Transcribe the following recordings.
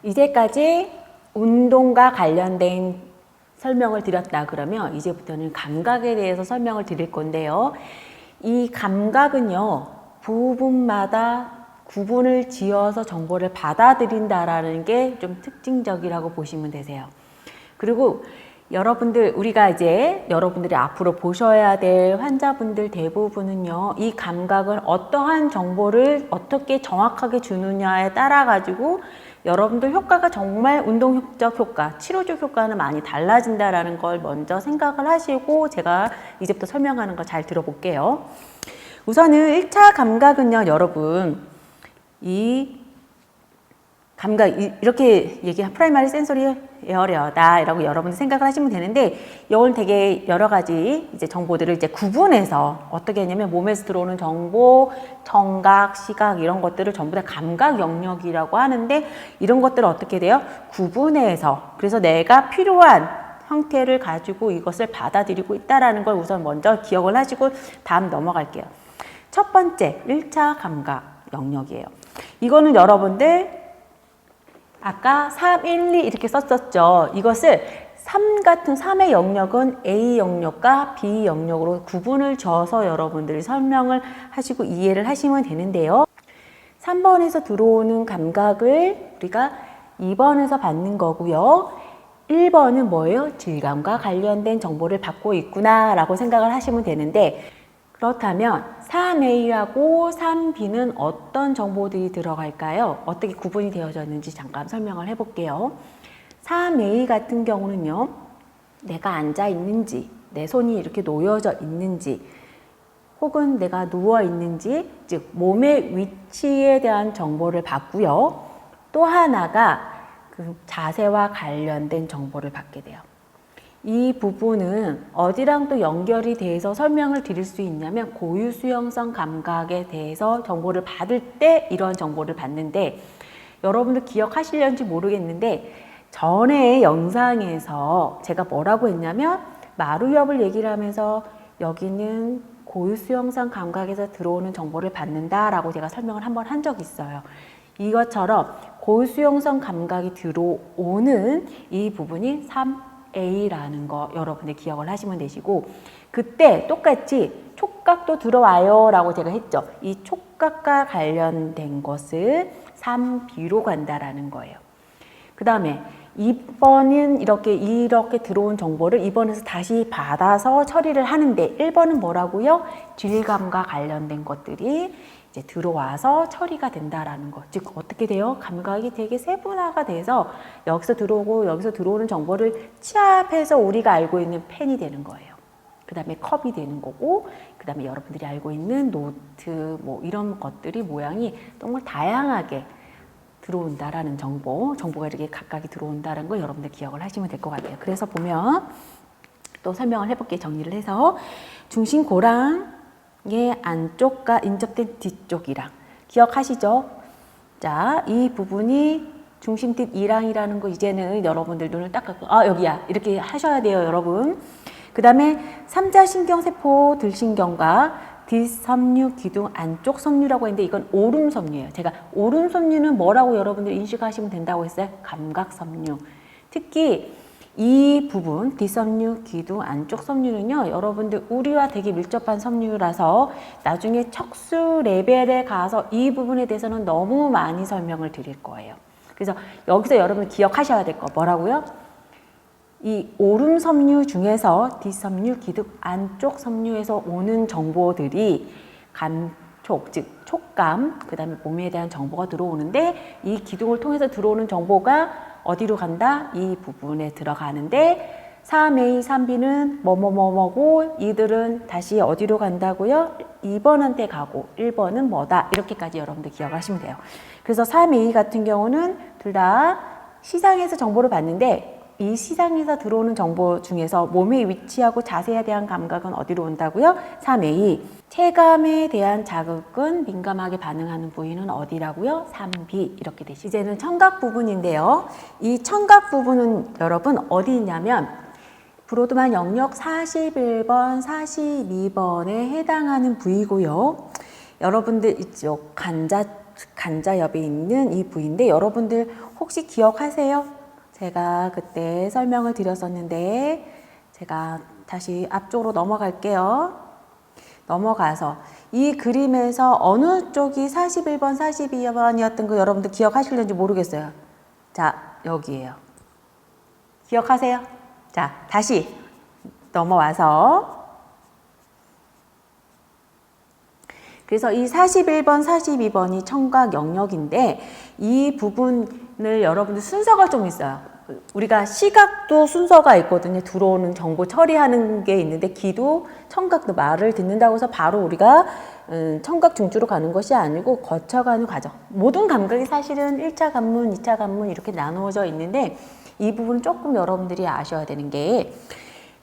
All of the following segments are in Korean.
이제까지 운동과 관련된 설명을 드렸다 그러면 이제부터는 감각에 대해서 설명을 드릴 건데요. 이 감각은요, 부분마다 구분을 지어서 정보를 받아들인다라는 게 좀 특징적이라고 보시면 되세요. 그리고 우리가 이제 여러분들이 앞으로 보셔야 될 환자분들 대부분은요, 이 감각을 어떠한 정보를 어떻게 정확하게 주느냐에 따라 가지고 여러분들 효과가 정말 운동적 효과, 치료적 효과는 많이 달라진다라는 걸 먼저 생각을 하시고 제가 이제부터 설명하는 거 잘 들어볼게요. 우선은 1차 감각은요, 여러분, 이 감각, 이렇게 프라이머리 센서리 에어리어다 라고 여러분들 생각을 하시면 되는데, 이건 되게 여러 가지 이제 정보들을 이제 구분해서 어떻게 하냐면 몸에서 들어오는 정보, 청각, 시각 이런 것들을 전부 다 감각 영역이라고 하는데, 이런 것들을 어떻게 돼요? 구분해서, 그래서 내가 필요한 형태를 가지고 이것을 받아들이고 있다라는 걸 우선 먼저 기억을 하시고 다음 넘어갈게요. 첫 번째 1차 감각 영역이에요. 이거는 여러분들 아까 3, 1, 2 이렇게 썼었죠. 이것을 3의 영역은 A 영역과 B 영역으로 구분을 지어서 여러분들이 설명을 하시고 이해를 하시면 되는데요. 3번에서 들어오는 감각을 우리가 2번에서 받는 거고요. 1번은 뭐예요? 질감과 관련된 정보를 받고 있구나 라고 생각을 하시면 되는데, 그렇다면 3A하고 3B는 어떤 정보들이 들어갈까요? 어떻게 구분이 되어졌는지 잠깐 설명을 해볼게요. 3A 같은 경우는요, 내가 앉아 있는지, 내 손이 이렇게 놓여져 있는지, 혹은 내가 누워 있는지, 즉 몸의 위치에 대한 정보를 받고요. 또 하나가 그 자세와 관련된 정보를 받게 돼요. 이 부분은 어디랑 또 연결이 돼서 설명을 드릴 수 있냐면, 고유수용성 감각에 대해서 정보를 받을 때 이런 정보를 받는데, 여러분들 기억하시려는지 모르겠는데 전에 영상에서 제가 뭐라고 했냐면, 마루엽을 얘기를 하면서 여기는 고유수용성 감각에서 들어오는 정보를 받는다 라고 제가 설명을 한번 한 적이 있어요. 이것처럼 고유수용성 감각이 들어오는 이 부분이 3A라는 거 여러분들 기억을 하시면 되시고, 그때 똑같이 촉각도 들어와요 라고 제가 했죠. 이 촉각과 관련된 것을 3B로 간다라는 거예요. 그 다음에 2번은 이렇게 들어온 정보를 2번에서 다시 받아서 처리를 하는데, 1번은 뭐라고요? 질감과 관련된 것들이 이제 들어와서 처리가 된다라는 거. 즉 어떻게 돼요? 감각이 되게 세분화가 돼서 여기서 들어오고 여기서 들어오는 정보를 취합해서 우리가 알고 있는 펜이 되는 거예요. 그 다음에 컵이 되는 거고, 그 다음에 여러분들이 알고 있는 노트, 뭐 이런 것들이 모양이 정말 다양하게 들어온다라는 정보가 이렇게 각각이 들어온다는 걸 여러분들 기억을 하시면 될 것 같아요. 그래서 보면 또 설명을 해볼게요. 정리를 해서 중심고랑의 안쪽과 인접된 뒤쪽이랑 기억하시죠? 자, 이 부분이 중심뒷 이랑이라는 거 이제는 여러분들 눈을 딱 감고 여기야 이렇게 하셔야 돼요, 여러분. 그 다음에 삼자신경세포 들신경과 뒷섬유 기둥 안쪽 섬유라고 했는데, 이건 오름섬유예요. 제가 오름섬유는 뭐라고 여러분들 인식하시면 된다고 했어요? 감각섬유. 특히 이 부분 뒷섬유 기둥 안쪽 섬유는요, 여러분들 우리와 되게 밀접한 섬유라서 나중에 척수 레벨에 가서 이 부분에 대해서는 너무 많이 설명을 드릴 거예요. 그래서 여기서 여러분 기억하셔야 될 거 뭐라고요? 이 오름 섬유 중에서 뒷섬유, 기둥 안쪽 섬유에서 오는 정보들이 감촉, 즉 촉감, 그 다음에 몸에 대한 정보가 들어오는데, 이 기둥을 통해서 들어오는 정보가 어디로 간다? 이 부분에 들어가는데, 3A, 3B는 뭐뭐뭐뭐고 이들은 다시 어디로 간다고요? 2번한테 가고 1번은 뭐다? 이렇게까지 여러분들 기억을 하시면 돼요. 그래서 3A 같은 경우는 둘 다 시상에서 정보를 받는데, 이 시상에서 들어오는 정보 중에서 몸의 위치하고 자세에 대한 감각은 어디로 온다고요? 3A. 체감에 대한 자극은 민감하게 반응하는 부위는 어디라고요? 3B. 이렇게 되시죠. 이제는 청각 부분인데요. 이 청각 부분은 여러분 어디 있냐면 브로드만 영역 41번, 42번에 해당하는 부위고요. 여러분들 이쪽 관자 간자 옆에 있는 이 부위인데 여러분들 혹시 기억하세요? 제가 그때 설명을 드렸었는데 제가 다시 앞쪽으로 넘어갈게요. 넘어가서 이 그림에서 어느 쪽이 41번, 42번이었던 거 여러분들 기억하실는지 모르겠어요. 자, 여기에요. 기억하세요? 자, 다시 넘어와서 그래서 이 41번, 42번이 청각 영역인데 이 부분을 여러분들 순서가 좀 있어요. 우리가 시각도 순서가 있거든요. 들어오는 정보 처리하는 게 있는데 귀도 청각도 말을 듣는다고 해서 바로 우리가 청각 중추로 가는 것이 아니고 거쳐가는 과정. 모든 감각이 사실은 1차 관문, 2차 관문 이렇게 나누어져 있는데 이 부분 조금 여러분들이 아셔야 되는 게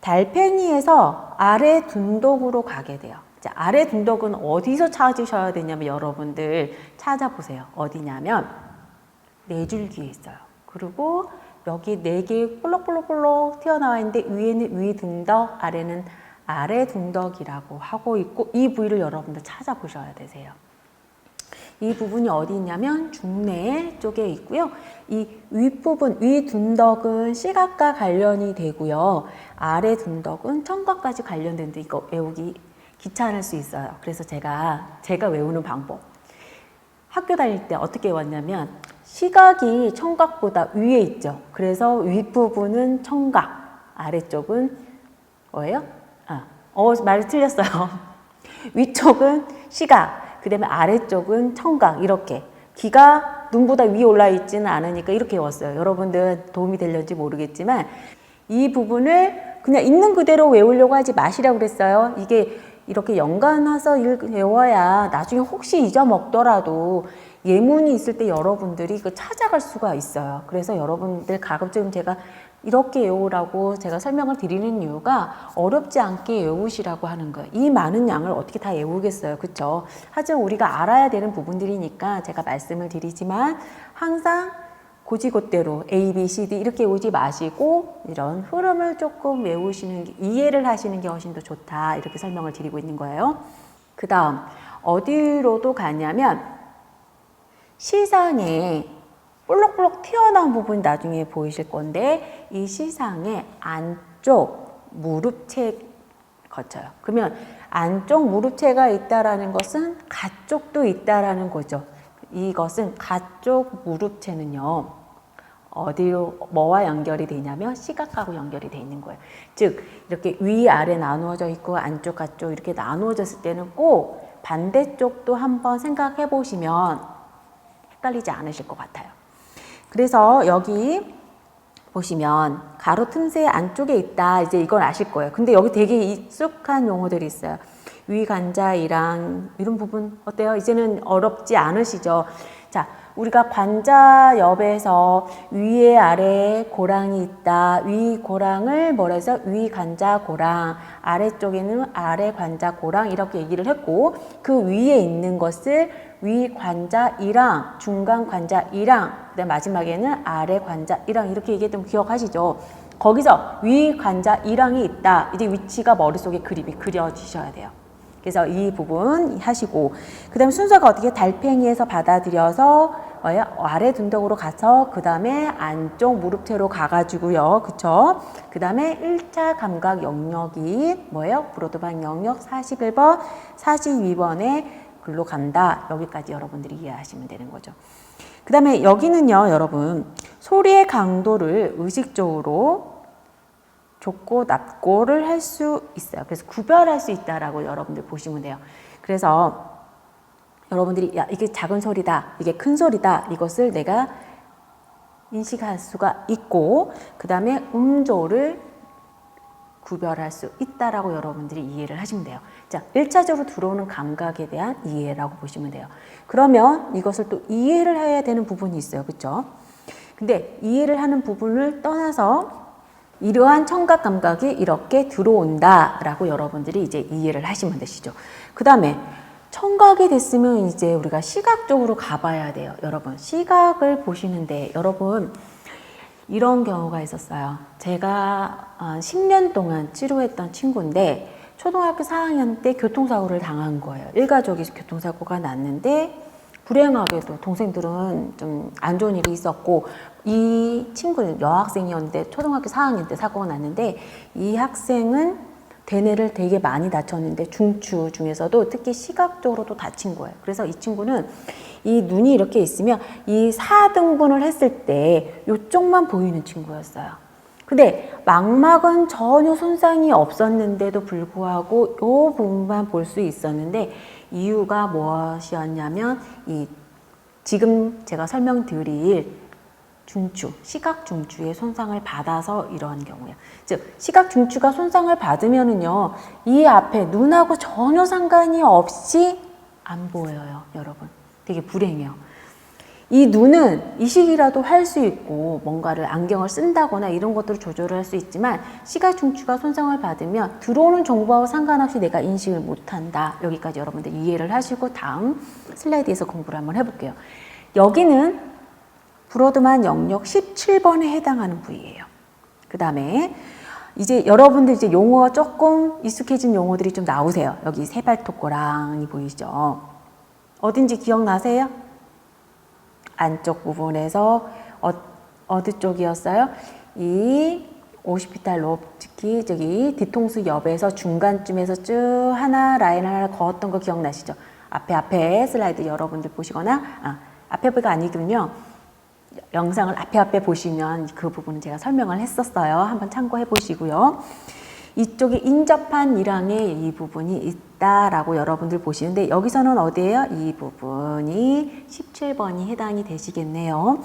달팽이에서 아래 둔독으로 가게 돼요. 자, 아래 둔독은 어디서 찾으셔야 되냐면 여러분들 찾아보세요. 어디냐면 뇌줄기에 있어요. 그리고 여기 4개 볼록볼록볼록 튀어나와 있는데 위에는 위 둔덕, 아래는 아래 둔덕이라고 하고 있고 이 부위를 여러분들 찾아보셔야 되세요. 이 부분이 어디 있냐면 중뇌 쪽에 있고요. 이 윗부분, 위 둔덕은 시각과 관련이 되고요. 아래 둔덕은 청각까지 관련된데 이거 외우기 귀찮을 수 있어요. 그래서 제가 외우는 방법. 학교 다닐 때 어떻게 외웠냐면 시각이 청각보다 위에 있죠. 그래서 윗부분은 청각, 아래쪽은 뭐예요? 말이 틀렸어요. 위쪽은 시각, 그 다음에 아래쪽은 청각 이렇게. 귀가 눈보다 위에 올라 있지는 않으니까 이렇게 외웠어요. 여러분들 도움이 되려는지 모르겠지만 이 부분을 그냥 있는 그대로 외우려고 하지 마시라고 그랬어요. 이게 이렇게 연관해서 외워야 나중에 혹시 잊어먹더라도 예문이 있을 때 여러분들이 그 찾아갈 수가 있어요. 그래서 여러분들 가급적 제가 이렇게 외우라고 제가 설명을 드리는 이유가 어렵지 않게 외우시라고 하는 거예요. 이 많은 양을 어떻게 다 외우겠어요. 그렇죠? 하지만 우리가 알아야 되는 부분들이니까 제가 말씀을 드리지만 항상 고지고대로 A, B, C, D 이렇게 외우지 마시고 이런 흐름을 조금 외우시는 게, 이해를 하시는 게 훨씬 더 좋다 이렇게 설명을 드리고 있는 거예요. 그 다음 어디로도 가냐면 시상에 볼록볼록 튀어나온 부분이 나중에 보이실 건데 이 시상의 안쪽 무릎채 거쳐요. 그러면 안쪽 무릎채가 있다라는 것은 가쪽도 있다라는 거죠. 이것은 가쪽 무릎채는요. 어디로 뭐와 연결이 되냐면 시각하고 연결이 돼 있는 거예요. 즉 이렇게 위아래 나누어져 있고 안쪽 가쪽 이렇게 나누어졌을 때는 꼭 반대쪽도 한번 생각해 보시면 헷갈리지 않으실 것 같아요. 그래서 여기 보시면 가로 틈새 안쪽에 있다. 이제 이건 아실 거예요. 근데 여기 되게 익숙한 용어들이 있어요. 위관자이랑 이런 부분 어때요? 이제는 어렵지 않으시죠? 자, 우리가 관자 옆에서 위에 아래에 고랑이 있다. 위 고랑을 뭐라 해서 위관자 고랑, 아래쪽에는 아래 관자 고랑 이렇게 얘기를 했고 그 위에 있는 것을 위관자 이랑, 중간 관자 이랑, 그다음 마지막에는 아래 관자 이랑 이렇게 얘기했던 거 기억하시죠? 거기서 위관자 이랑이 있다. 이제 위치가 머릿속에 그림이 그려지셔야 돼요. 그래서 이 부분 하시고 그 다음에 순서가 어떻게 달팽이에서 받아들여서 아래 둔덕으로 가서 그 다음에 안쪽 무릎채로 가가지고요. 그쵸? 그 다음에 1차 감각 영역이 뭐예요? 브로드반 영역 41번, 42번에 글로 간다. 여기까지 여러분들이 이해하시면 되는 거죠. 그 다음에 여기는요, 여러분 소리의 강도를 의식적으로 좁고 낮고를 할 수 있어요. 그래서 구별할 수 있다라고 여러분들 보시면 돼요. 그래서 여러분들이 야 이게 작은 소리다, 이게 큰 소리다, 이것을 내가 인식할 수가 있고 그 다음에 음조를 구별할 수 있다라고 여러분들이 이해를 하시면 돼요. 자, 1차적으로 들어오는 감각에 대한 이해라고 보시면 돼요. 그러면 이것을 또 이해를 해야 되는 부분이 있어요. 그렇죠? 근데 이해를 하는 부분을 떠나서 이러한 청각 감각이 이렇게 들어온다라고 여러분들이 이제 이해를 하시면 되시죠. 그 다음에 청각이 됐으면 이제 우리가 시각적으로 가봐야 돼요. 여러분 시각을 보시는데 여러분 이런 경우가 있었어요. 제가 10년 동안 치료했던 친구인데 초등학교 4학년 때 교통사고를 당한 거예요. 일가족이 교통사고가 났는데 불행하게도 동생들은 좀 안 좋은 일이 있었고, 이 친구는 여학생이었는데 초등학교 4학년 때 사고가 났는데, 이 학생은 대뇌를 되게 많이 다쳤는데 중추 중에서도 특히 시각적으로도 다친 거예요. 그래서 이 친구는 이 눈이 이렇게 있으면 이 4등분을 했을 때 이쪽만 보이는 친구였어요. 근데 망막은 전혀 손상이 없었는데도 불구하고 이 부분만 볼 수 있었는데, 이유가 무엇이었냐면 이 지금 제가 설명드릴 중추, 시각 중추의 손상을 받아서 이러한 경우예요. 즉 시각 중추가 손상을 받으면은요, 이 앞에 눈하고 전혀 상관이 없이 안 보여요, 여러분. 되게 불행해요. 이 눈은 이식이라도 할 수 있고 뭔가를 안경을 쓴다거나 이런 것들을 조절을 할 수 있지만, 시각 중추가 손상을 받으면 들어오는 정보와 상관없이 내가 인식을 못한다. 여기까지 여러분들 이해를 하시고 다음 슬라이드에서 공부를 한번 해볼게요. 여기는 브로드만 영역 17번에 해당하는 부위예요. 그 다음에 이제 여러분들 이제 용어가 조금 익숙해진 용어들이 좀 나오세요. 여기 세발톱고랑이 보이죠? 어딘지 기억나세요? 안쪽 부분에서 어디 쪽이었어요? 이 오시피탈 로브, 특히 저기 뒤통수 옆에서 중간쯤에서 쭉 하나 라인 하나 그었던 거 기억나시죠? 앞에 슬라이드 여러분들 보시거나 앞에가 아니군요. 영상을 앞에 보시면 그 부분은 제가 설명을 했었어요. 한번 참고해 보시고요. 이쪽에 인접한 일항에 이 부분이 있다라고 여러분들 보시는데, 여기서는 어디예요? 이 부분이 17번이 해당이 되시겠네요.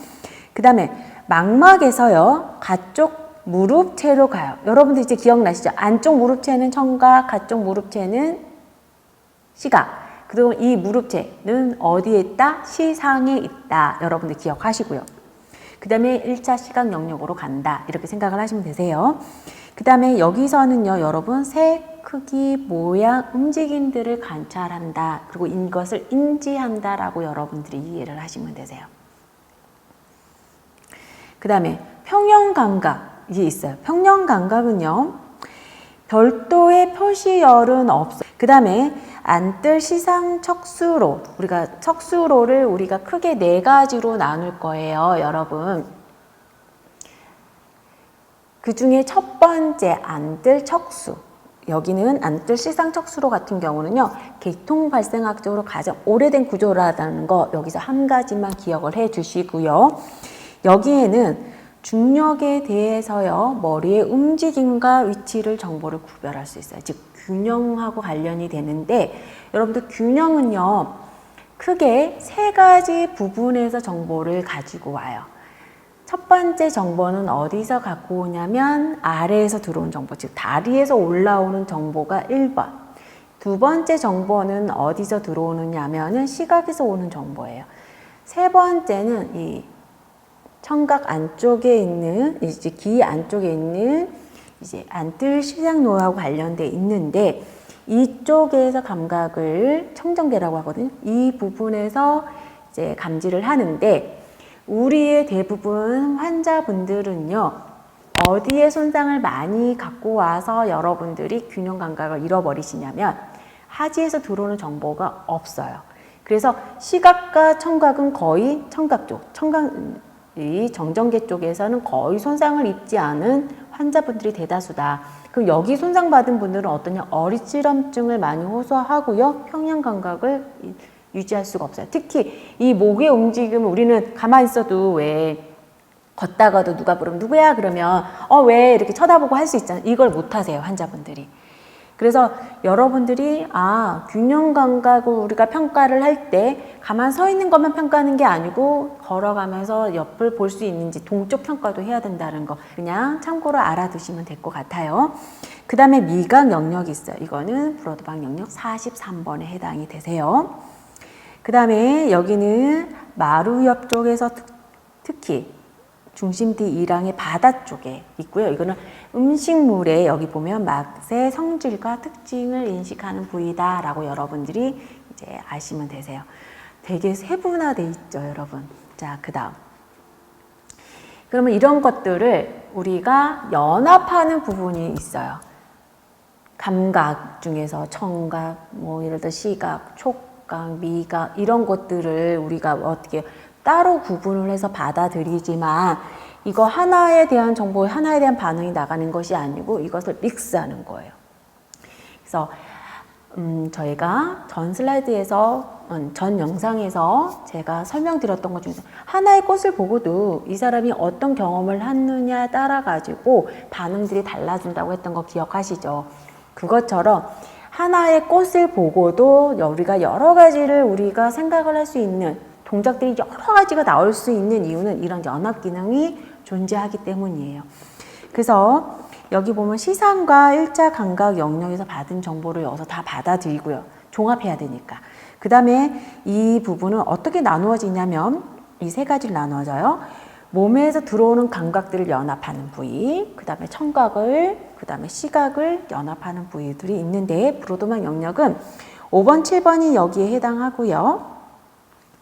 그 다음에 망막에서요, 가쪽 무릎체로 가요. 여러분들 이제 기억나시죠? 안쪽 무릎체는 청각, 가쪽 무릎체는 시각. 그리고 이 무릎체는 어디에 있다? 시상에 있다. 여러분들 기억하시고요. 그 다음에 1차 시각 영역으로 간다. 이렇게 생각을 하시면 되세요. 그 다음에 여기서는요, 여러분 색, 크기, 모양, 움직임들을 관찰한다. 그리고 이것을 인지한다 라고 여러분들이 이해를 하시면 되세요. 그 다음에 평형감각이 있어요. 평형감각은요, 별도의 표시열은 없어요. 그 다음에 안뜰 시상 척수로, 우리가 척수로를 우리가 크게 4가지로 나눌 거예요, 여러분. 그 중에 첫 번째 안뜰 척수, 여기는 안뜰 시상 척수로 같은 경우는요, 계통 발생학적으로 가장 오래된 구조라는 거 여기서 한 가지만 기억을 해 주시고요. 여기에는 중력에 대해서요, 머리의 움직임과 위치를 정보를 구별할 수 있어요. 즉 균형하고 관련이 되는데, 여러분들 균형은요, 크게 3가지 부분에서 정보를 가지고 와요. 첫 번째 정보는 어디서 갖고 오냐면 아래에서 들어온 정보, 즉 다리에서 올라오는 정보가 1번. 두 번째 정보는 어디서 들어오느냐면은 시각에서 오는 정보예요. 세 번째는 이 청각 안쪽에 있는, 이제 귀 안쪽에 있는 이제 안뜰 시상노하고 관련돼 있는데, 이쪽에서 감각을 청정계라고 하거든요. 이 부분에서 이제 감지를 하는데, 우리의 대부분 환자분들은요, 어디에 손상을 많이 갖고 와서 여러분들이 균형 감각을 잃어버리시냐면 하지에서 들어오는 정보가 없어요. 그래서 시각과 청각은 거의 청각 쪽, 이 정전계 쪽에서는 거의 손상을 입지 않은 환자분들이 대다수다. 그럼 여기 손상받은 분들은 어떠냐? 어리찌럼증을 많이 호소하고요, 평형 감각을 유지할 수가 없어요. 특히 이 목의 움직임을 우리는 가만히 있어도 왜 걷다가도 누가 부르면 누구야? 그러면 왜 이렇게 쳐다보고 할 수 있잖아요. 이걸 못 하세요, 환자분들이. 그래서 여러분들이 균형 감각을 우리가 평가를 할 때 가만 서 있는 것만 평가하는 게 아니고 걸어가면서 옆을 볼 수 있는지 동쪽 평가도 해야 된다는 거 그냥 참고로 알아두시면 될 것 같아요. 그 다음에 미각 영역이 있어요. 이거는 브로드방 영역 43번에 해당이 되세요. 그 다음에 여기는 마루 옆쪽에서 특히 중심 D2랑의 바다 쪽에 있고요. 이거는 음식물에 여기 보면 맛의 성질과 특징을 인식하는 부위다라고 여러분들이 이제 아시면 되세요. 되게 세분화돼 있죠, 여러분. 자, 그 다음. 그러면 이런 것들을 우리가 연합하는 부분이 있어요. 감각 중에서 청각, 예를 들어 시각, 촉각, 촉각, 미각 이런 것들을 우리가 어떻게 따로 구분을 해서 받아들이지만 이거 하나에 대한 정보, 하나에 대한 반응이 나가는 것이 아니고 이것을 믹스하는 거예요. 그래서 저희가 전 슬라이드에서 전 영상에서 제가 설명드렸던 것 중에서 하나의 꽃을 보고도 이 사람이 어떤 경험을 했느냐에 따라 가지고 반응들이 달라진다고 했던 거 기억하시죠? 그것처럼 하나의 꽃을 보고도 우리가 여러 가지를 우리가 생각을 할 수 있는 동작들이 여러 가지가 나올 수 있는 이유는 이런 연합 기능이 존재하기 때문이에요. 그래서 여기 보면 시상과 1차 감각 영역에서 받은 정보를 여기서 다 받아들이고요. 종합해야 되니까. 그 다음에 이 부분은 어떻게 나누어지냐면 이 세 가지를 나누어져요. 몸에서 들어오는 감각들을 연합하는 부위, 그 다음에 청각을, 그 다음에 시각을 연합하는 부위들이 있는데 브로드만 영역은 5번, 7번이 여기에 해당하고요.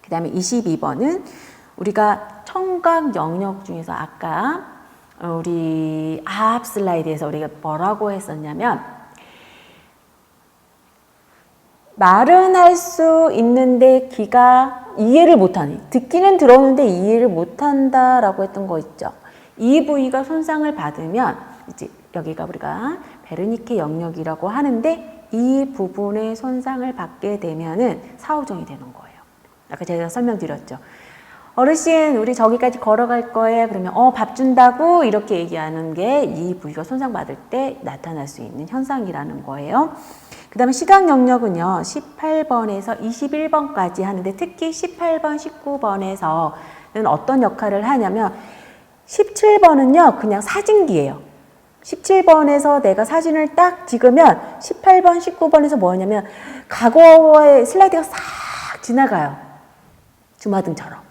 그 다음에 22번은 우리가 청각 영역 중에서 아까 우리 앞 슬라이드에서 우리가 뭐라고 했었냐면 말은 할 수 있는데 귀가 이해를 못하는, 듣기는 들었는데 이해를 못한다라고 했던 거 있죠. 이 부위가 손상을 받으면 이제 여기가 우리가 베르니케 영역이라고 하는데 이 부분에 손상을 받게 되면은 사후종이 되는 거예요. 아까 제가 설명드렸죠. 어르신 우리 저기까지 걸어갈 거예요. 그러면 밥 준다고 이렇게 얘기하는 게 이 부위가 손상받을 때 나타날 수 있는 현상이라는 거예요. 그 다음에 시각 영역은요 18번에서 21번까지 하는데 특히 18번, 19번에서는 어떤 역할을 하냐면 17번은요 그냥 사진기예요. 17번에서 내가 사진을 딱 찍으면 18번, 19번에서 뭐냐면 과거의 슬라이드가 싹 지나가요. 주마등처럼.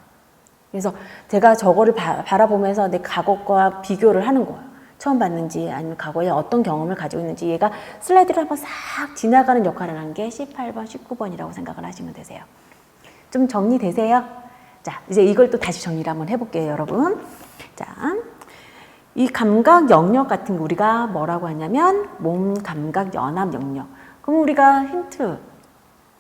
그래서 제가 저거를 바라보면서 내 과거과 비교를 하는 거예요. 처음 봤는지 아니면 과거에 어떤 경험을 가지고 있는지 얘가 슬라이드를 한번 싹 지나가는 역할을 한 게 18번, 19번이라고 생각을 하시면 되세요. 좀 정리되세요? 자, 이제 이걸 또 다시 정리를 한번 해볼게요, 여러분. 자, 이 감각 영역 같은 거 우리가 뭐라고 하냐면 몸 감각 연합 영역. 그럼 우리가 힌트.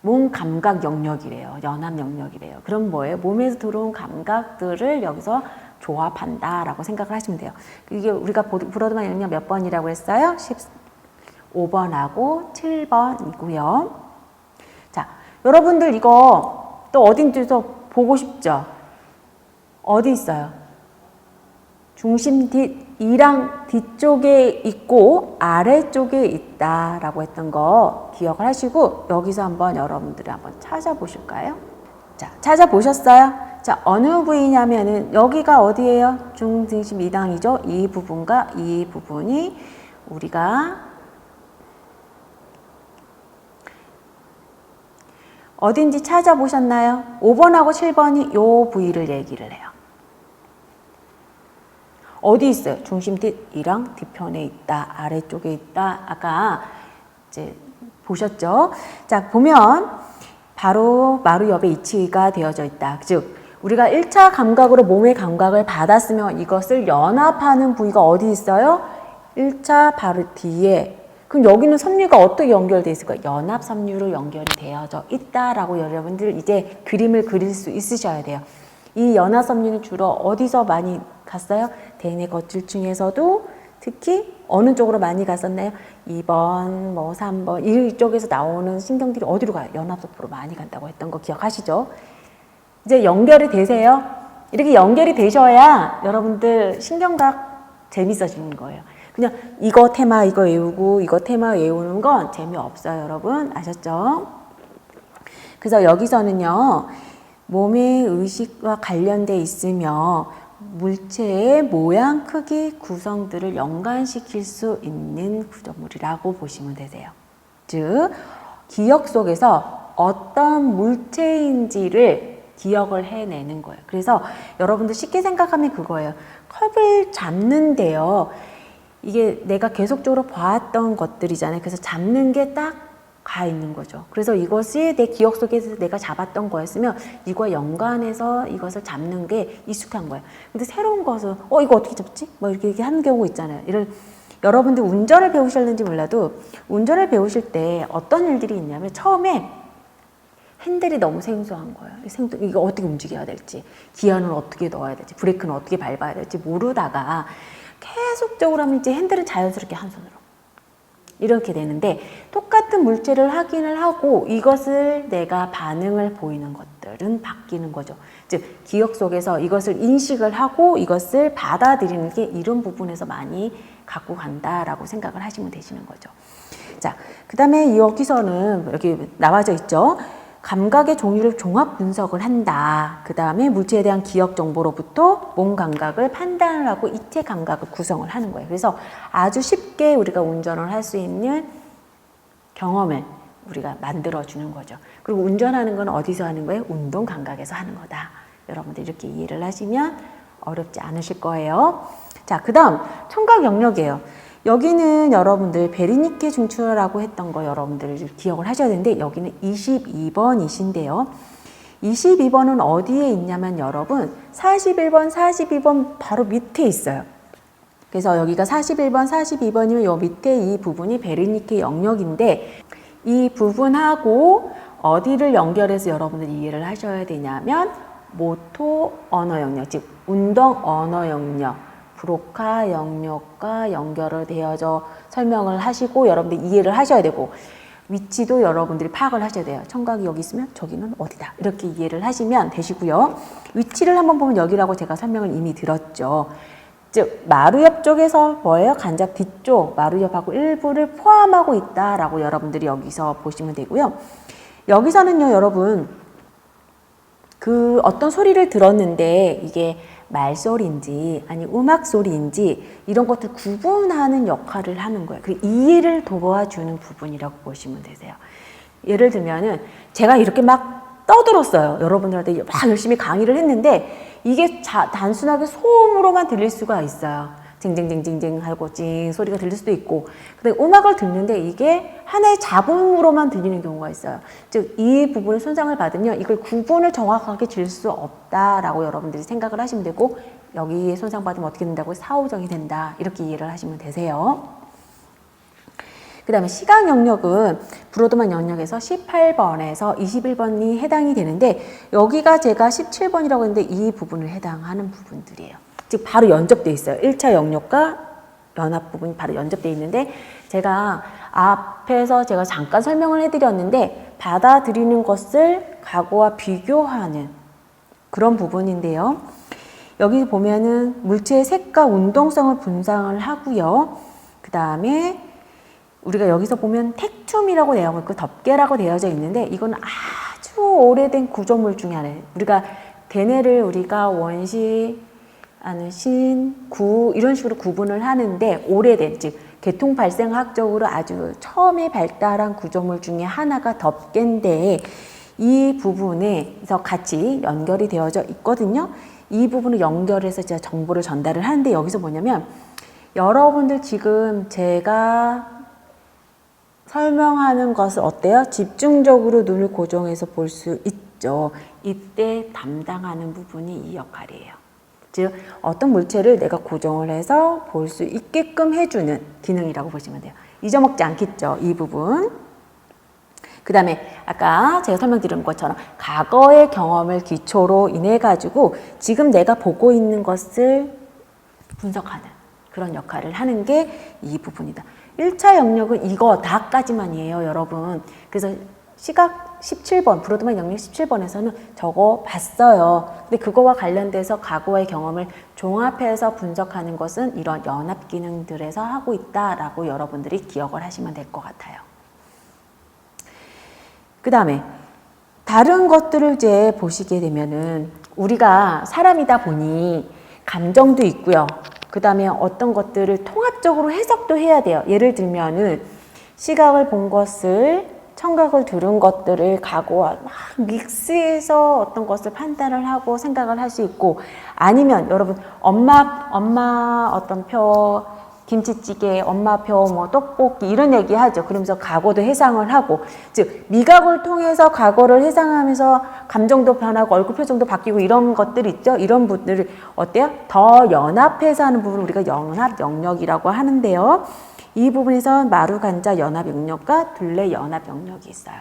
몸 감각 영역이래요. 연합 영역이래요. 그럼 뭐예요? 몸에서 들어온 감각들을 여기서 조합한다라고 생각을 하시면 돼요. 이게 우리가 브로드만 영역 몇 번이라고 했어요? 15번하고 7번이고요. 자, 여러분들 이거 또 어딘지서 보고 싶죠? 어디 있어요? 중심 이랑 뒤쪽에 있고 아래쪽에 있다라고 했던 거 기억을 하시고 여기서 한번 여러분들이 한번 찾아보실까요? 자, 찾아보셨어요? 자, 어느 부위냐면은 여기가 어디예요? 중등심 2당이죠. 이 부분과 이 부분이 우리가 어딘지 찾아보셨나요? 5번하고 7번이 요 부위를 얘기를 해요. 어디 있어요? 중심 뒤랑 뒤편에 있다, 아래쪽에 있다. 아까 이제 보셨죠? 자, 보면 바로 마루 옆에 위치가 되어져 있다. 즉, 우리가 1차 감각으로 몸의 감각을 받았으면 이것을 연합하는 부위가 어디 있어요? 1차 바로 뒤에. 그럼 여기는 섬유가 어떻게 연결되어 있을까요? 연합 섬유로 연결이 되어져 있다라고 여러분들 이제 그림을 그릴 수 있으셔야 돼요. 이 연합 섬유는 주로 어디서 많이 갔어요? 대뇌 거칠층에서도 특히 어느 쪽으로 많이 갔었나요? 2번, 3번 이쪽에서 나오는 신경들이 어디로 가요? 연합세포로 많이 간다고 했던 거 기억하시죠? 이제 연결이 되세요? 이렇게 연결이 되셔야 여러분들 신경과학 재밌어지는 거예요. 그냥 이거 테마 이거 외우고 이거 테마 외우는 건 재미없어요, 여러분. 아셨죠? 그래서 여기서는요. 몸의 의식과 관련돼 있으며 물체의 모양, 크기, 구성들을 연관시킬 수 있는 구조물이라고 보시면 되세요. 즉, 기억 속에서 어떤 물체인지를 기억을 해내는 거예요. 그래서 여러분들 쉽게 생각하면 그거예요. 컵을 잡는데요. 이게 내가 계속적으로 봐왔던 것들이잖아요. 그래서 잡는 게 딱 가 있는 거죠. 그래서 이것이 내 기억 속에서 내가 잡았던 거였으면 이거와 연관해서 이것을 잡는 게 익숙한 거예요. 근데 새로운 것은 이거 어떻게 잡지? 뭐 이렇게 하는 경우 있잖아요. 여러분들 운전을 배우셨는지 몰라도 운전을 배우실 때 어떤 일들이 있냐면 처음에 핸들이 너무 생소한 거예요. 이거 어떻게 움직여야 될지, 기어는 어떻게 넣어야 될지, 브레이크는 어떻게 밟아야 될지 모르다가 계속적으로 하면 이제 핸들은 자연스럽게 한 손으로 이렇게 되는데, 똑같은 물체를 확인을 하고 이것을 내가 반응을 보이는 것들은 바뀌는 거죠. 즉 기억 속에서 이것을 인식을 하고 이것을 받아들이는 게 이런 부분에서 많이 갖고 간다라고 생각을 하시면 되시는 거죠. 자, 그 다음에 여기서는 여기 나와져 있죠. 감각의 종류를 종합 분석을 한다. 그 다음에 물체에 대한 기억 정보로부터 몸 감각을 판단을 하고 이체 감각을 구성을 하는 거예요. 그래서 아주 쉽게 우리가 운전을 할 수 있는 경험을 우리가 만들어주는 거죠. 그리고 운전하는 건 어디서 하는 거예요? 운동 감각에서 하는 거다. 여러분들 이렇게 이해를 하시면 어렵지 않으실 거예요. 자, 그 다음 청각 영역이에요. 여기는 여러분들 베르니케 중추라고 했던 거 여러분들 기억을 하셔야 되는데, 여기는 22번이신데요. 22번은 어디에 있냐면 여러분 41번, 42번 바로 밑에 있어요. 그래서 여기가 41번, 42번이면 요 밑에 이 부분이 베르니케 영역인데, 이 부분하고 어디를 연결해서 여러분들 이해를 하셔야 되냐면 모토 언어 영역, 즉 운동 언어 영역, 브로카 영역과 연결을 되어져 설명을 하시고 여러분들 이해를 하셔야 되고, 위치도 여러분들이 파악을 하셔야 돼요. 청각이 여기 있으면 저기는 어디다, 이렇게 이해를 하시면 되시고요. 위치를 한번 보면 여기라고 제가 설명을 이미 드렸죠. 즉 마루옆 쪽에서 뭐예요? 간접 뒤쪽 마루옆하고 일부를 포함하고 있다라고 여러분들이 여기서 보시면 되고요. 여기서는요 여러분 그 어떤 소리를 들었는데 이게 말소리인지 아니 음악 소리인지 이런 것들 구분하는 역할을 하는 거예요. 그 이해를 도와주는 부분이라고 보시면 되세요. 예를 들면은 제가 이렇게 막 떠들었어요. 여러분들한테 막 열심히 강의를 했는데 이게 단순하게 소음으로만 들릴 수가 있어요. 징징징징징 하고 찡 소리가 들릴 수도 있고, 근데 음악을 듣는데 이게 하나의 잡음으로만 들리는 경우가 있어요. 즉 이 부분에 손상을 받으면 이걸 구분을 정확하게 질 수 없다라고 여러분들이 생각을 하시면 되고, 여기에 손상받으면 어떻게 된다고? 사후정이 된다, 이렇게 이해를 하시면 되세요. 그 다음에 시각 영역은 브로드만 영역에서 18번에서 21번이 해당이 되는데, 여기가 제가 17번이라고 했는데 이 부분을 해당하는 부분들이에요. 즉 바로 연접되어 있어요. 1차 영역과 연합 부분이 바로 연접되어 있는데, 제가 앞에서 제가 잠깐 설명을 해드렸는데 받아들이는 것을 과거와 비교하는 그런 부분인데요. 여기 보면은 물체의 색과 운동성을 분석을 하고요. 그 다음에 우리가 여기서 보면 텍툼이라고 되어 있고 덮개라고 되어져 있는데, 이건 아주 오래된 구조물 중에 하나예요. 우리가 대뇌를 우리가 원시, 신, 구 이런 식으로 구분을 하는데, 오래된 즉 계통 발생학적으로 아주 처음에 발달한 구조물 중에 하나가 덮개인데, 이 부분에서 같이 연결이 되어져 있거든요. 이 부분을 연결해서 제가 정보를 전달을 하는데, 여기서 뭐냐면 여러분들 지금 제가 설명하는 것을 어때요? 집중적으로 눈을 고정해서 볼 수 있죠. 이때 담당하는 부분이 이 역할이에요. 즉 어떤 물체를 내가 고정을 해서 볼 수 있게끔 해주는 기능이라고 보시면 돼요. 잊어먹지 않겠죠, 이 부분. 그 다음에 아까 제가 설명드린 것처럼 과거의 경험을 기초로 인해 가지고 지금 내가 보고 있는 것을 분석하는 그런 역할을 하는 게 이 부분이다. 1차 영역은 이거 다까지만이에요, 여러분. 그래서 시각 17번, 브로드만 영역 17번에서는 저거 봤어요. 근데 그거와 관련돼서 과거의 경험을 종합해서 분석하는 것은 이런 연합 기능들에서 하고 있다라고 여러분들이 기억을 하시면 될 것 같아요. 그 다음에 다른 것들을 이제 보시게 되면은 우리가 사람이다 보니 감정도 있고요. 그 다음에 어떤 것들을 통합적으로 해석도 해야 돼요. 예를 들면은 시각을 본 것을, 청각을 들은 것들을 과거와 막 믹스해서 어떤 것을 판단을 하고 생각을 할 수 있고, 아니면 여러분 엄마 어떤 표 김치찌개, 엄마표 뭐 떡볶이 이런 얘기 하죠. 그러면서 과거도 해상을 하고, 즉 미각을 통해서 과거를 해상하면서 감정도 변하고 얼굴 표정도 바뀌고 이런 것들 있죠. 이런 분들을 어때요? 더 연합해서 하는 부분을 우리가 연합 영역이라고 하는데요. 이 부분에서 마루 간자 연합 영역과 둘레 연합 영역이 있어요.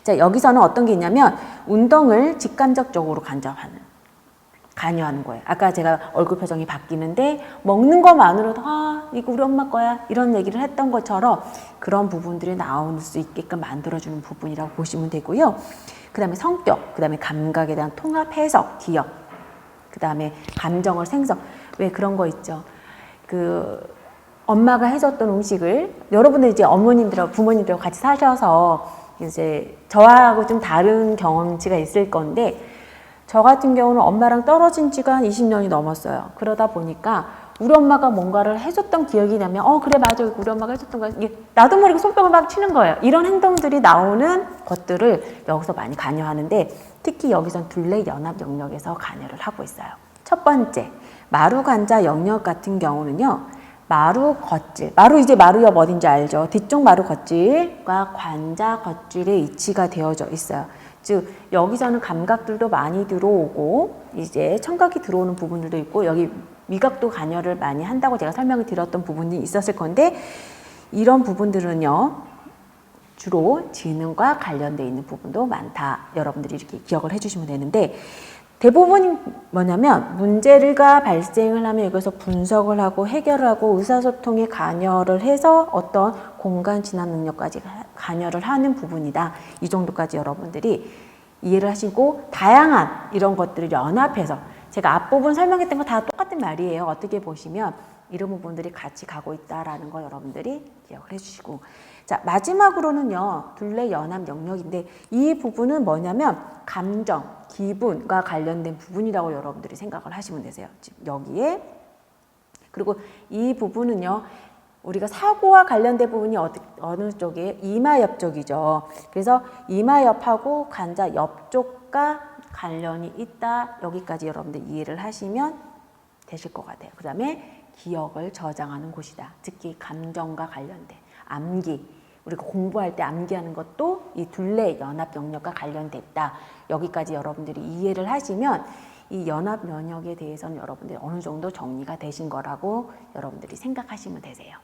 자, 여기서는 어떤 게 있냐면 운동을 직감적적으로 관여하는 거예요. 아까 제가 얼굴 표정이 바뀌는데 먹는 것만으로도 이거 우리 엄마 거야 이런 얘기를 했던 것처럼 그런 부분들이 나올 수 있게끔 만들어주는 부분이라고 보시면 되고요. 그 다음에 성격, 그 다음에 감각에 대한 통합, 해석, 기억, 그 다음에 감정을 생성. 왜 그런 거 있죠. 엄마가 해줬던 음식을 여러분들 이제 어머님들하고 부모님들하고 같이 사셔서 이제 저하고 좀 다른 경험치가 있을 건데 저 같은 경우는 엄마랑 떨어진 지가 한 20년이 넘었어요. 그러다 보니까 우리 엄마가 뭔가를 해줬던 기억이 나면 그래 맞아 우리 엄마가 해줬던 거 나도 모르게 손뼉을 막 치는 거예요. 이런 행동들이 나오는 것들을 여기서 많이 관여하는데 특히 여기선 둘레 연합 영역에서 관여를 하고 있어요. 첫 번째 마루관자 영역 같은 경우는요. 마루 겉질, 마루옆 어딘지 알죠? 뒤쪽 마루 겉질과 관자 겉질의 위치가 되어져 있어요. 즉 여기서는 감각들도 많이 들어오고 이제 청각이 들어오는 부분들도 있고 여기 미각도 관여를 많이 한다고 제가 설명을 드렸던 부분이 있었을 건데 이런 부분들은요 주로 지능과 관련되어 있는 부분도 많다. 여러분들이 이렇게 기억을 해주시면 되는데 대부분이 뭐냐면 문제가 발생을 하면 여기서 분석을 하고 해결을 하고 의사소통에 관여를 해서 어떤 공간 진압 능력까지 관여를 하는 부분이다. 이 정도까지 여러분들이 이해를 하시고 다양한 이런 것들을 연합해서 제가 앞부분 설명했던 거 다 똑같은 말이에요. 어떻게 보시면 이런 부분들이 같이 가고 있다라는 거 여러분들이 기억을 해주시고 자 마지막으로는요 둘레 연합 영역인데 이 부분은 뭐냐면 감정, 기분과 관련된 부분이라고 여러분들이 생각을 하시면 되세요. 지금 여기에 그리고 이 부분은요 우리가 사고와 관련된 부분이 어느 쪽에 이마 옆 쪽이죠. 그래서 이마 옆하고 관자 옆쪽과 관련이 있다. 여기까지 여러분들 이해를 하시면 되실 것 같아요. 그 다음에 기억을 저장하는 곳이다. 특히 감정과 관련된 암기. 우리가 공부할 때 암기하는 것도 이 둘레 연합 영역과 관련됐다. 여기까지 여러분들이 이해를 하시면 이 연합 영역에 대해서는 여러분들이 어느 정도 정리가 되신 거라고 여러분들이 생각하시면 되세요.